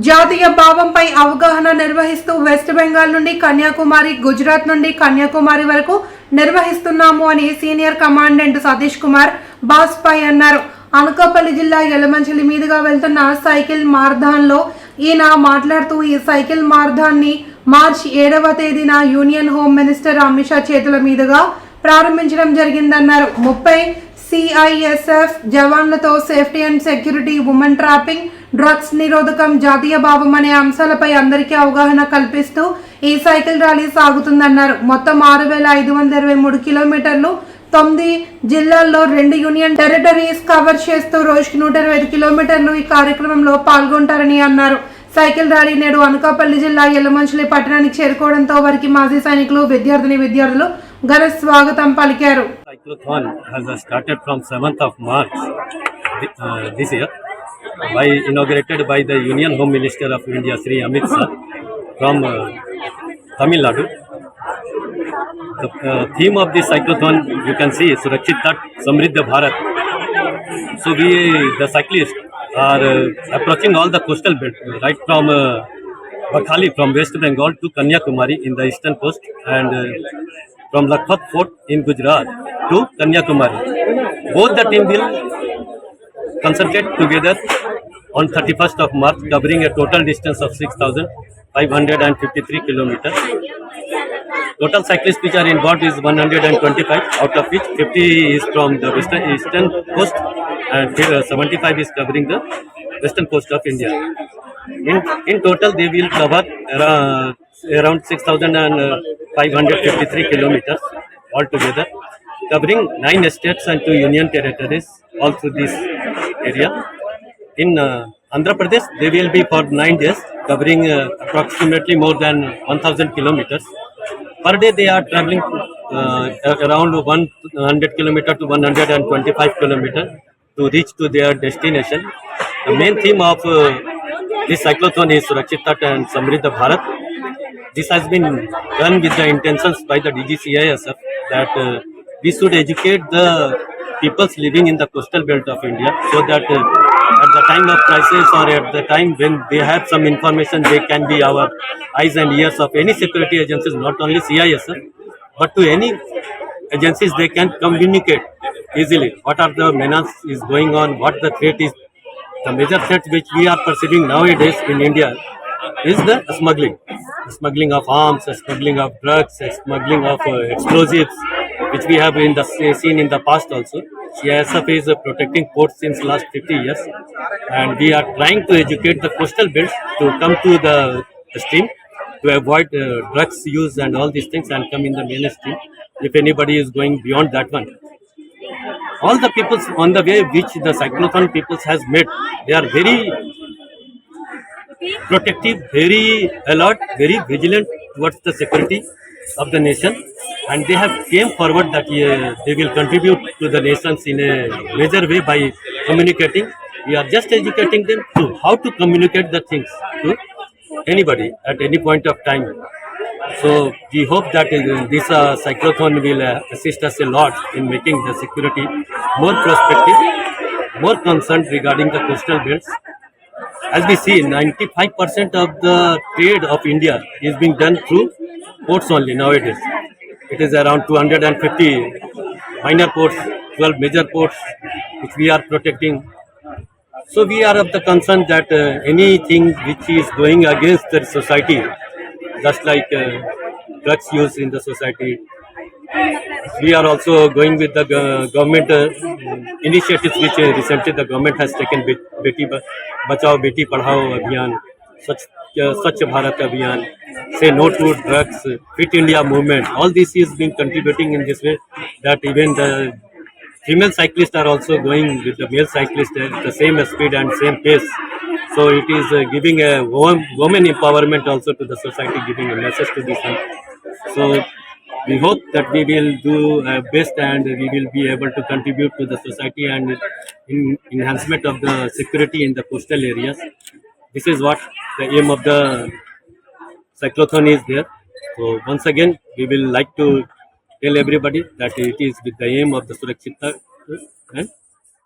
జాతీయ భావంపై అవగాహన నిర్వహిస్తూ వెస్ట్ బెంగాల్ నుండి కన్యాకుమారి, గుజరాత్ నుండి కన్యాకుమారి వరకు నిర్వహిస్తున్నాము అని సీనియర్ కమాండెంట్ సతీష్ కుమార్ బాస్పాయ్ అన్నారు. అనకాపల్లి జిల్లా యలమంచిలి మీదుగా వెళ్తున్న సైకిల్ మారథాన్లో ఈయన మాట్లాడుతూ ఈ సైకిల్ మారథాన్ని మార్చి 7వ తేదీన union home minister Amit Shah చేతుల మీదుగా ప్రారంభించడం జరిగిందన్నారు. 30 CISF జవాన్లతో safety and security, women trapping, drugs నిరోధకం, జాతీయ భావం అనే అంశాలపై అందరికీ అవగాహన కల్పిస్తూ ఈ సైకిల్ ర్యాలీ సాగుతుందన్నారు. మొత్తం 6523 కిలోమీటర్లు 9 జిల్లాల్లో 2 యూనియన్ టెరిటరీస్ కవర్ చేస్తూ రోజుకి 125 కిలోమీటర్లు ఈ కార్యక్రమంలో పాల్గొంటారని అన్నారు. సైకిల్ ర్యాలీ నేడు అనకాపల్లి జిల్లా యలమంచిలి పట్టణానికి చేరుకోవడంతో వారికి మాజీ సైనికులు, విద్యార్థులు ఘన స్వాగతం పలికారు. Cyclothon has started from 7th of March this year, inaugurated by the Union Home Minister of India, Sri Amit Shah, from Tamil Nadu. The theme of this cyclothon, you can see, Surakshit Tat, Samriddha Bharat. So the cyclists are approaching all the coastal belt, right from Bakhali, from West Bengal to Kanyakumari in the eastern coast, and from Lakhpat Fort in Gujarat to Kanyakumari. Both the team will concentrate together on 31st of March, covering a total distance of 6,553 kilometers. Total cyclists which are involved is 125, out of which 50 is from the eastern coast and 75 is covering the western coast of India. In total, they will cover around 6,553 kilometers altogether, covering 9 states and 2 union territories all through this area. In Andhra Pradesh, they will be for 9 days, covering approximately more than 1,000 kilometers. Per day, they are traveling around 100 kilometers to 125 kilometers to reach to their destination. The main theme of this cyclothon is Surakshit Tat and Samriddha Bharat. This has been done with the intentions by the DGCISF that we should educate the peoples living in the coastal belt of India, so that at the time of crisis or at the time when they have some information, they can be our eyes and ears of any security agencies, not only CISF, but to any agencies they can communicate easily what are the menace is going on, what the threat is. The major threat which we are perceiving nowadays in India is the smuggling of arms, smuggling of drugs, smuggling of explosives, which we have seen in the past also. CISF is protecting ports since last 50 years, and we are trying to educate the coastal belts to come to the stream to avoid drugs use and all these things and come in the mainstream if anybody is going beyond that one. All the peoples on the way which the cyclothon peoples has made, they are very protective, very alert, very vigilant towards the security of the nation, and they have came forward that they will contribute to the nations in a major way by communicating. We are just educating them to how to communicate the things to anybody at any point of time. So we hope that this cyclothon will assist us a lot in making the security more prospective, more concerned regarding the coastal belts. As we see, 95% of the trade of India is being done through ports only nowadays. It is around 250 minor ports, 12 major ports which we are protecting. So we are of the concern that anything which is going against the society, just like drugs use in the society, we are also going with the government initiatives which recently the government has taken, Beti Bachao Beti Padhao Abhiyan, Swachh Bharat Abhiyan, say no to drugs, Fit India movement. All this is being contributing in this way that even the female cyclists are also going with the male cyclists at the same speed and same pace. So it is giving a woman empowerment also to the society, giving a message to this one. So we hope that we will do our best and we will be able to contribute to the society and in enhancement of the security in the coastal areas. This is what the aim of the cyclothon is there. So once again, we will like to tell everybody that it is with the aim of the Surakshit and